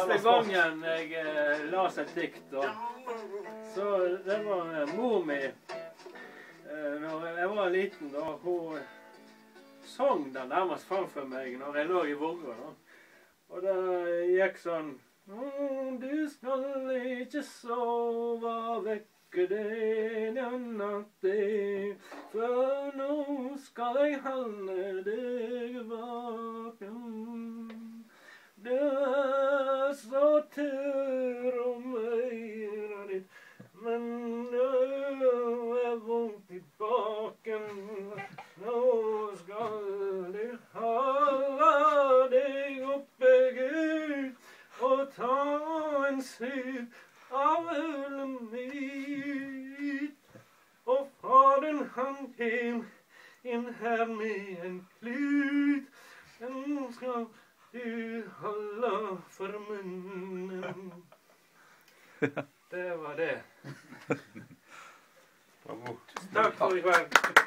første gangen jeg las et dikt, så det var mor mi, når jeg var liten, da hun sang den nærmest framfor meg når jeg lå i vogga, da. Og det gikk sånn, du skal ikke sove vekke deg natt, for nå skal jeg holde deg vaken. Du er så tørr om øyra ditt, men du er vondt i baken. Nå skal du holde deg oppe, Gud, og ta en sup av ølet mitt. Og faren han kjem inn her med en klut, den skal du holde for munnen. Det var det. Bravo. Takk for i kveld.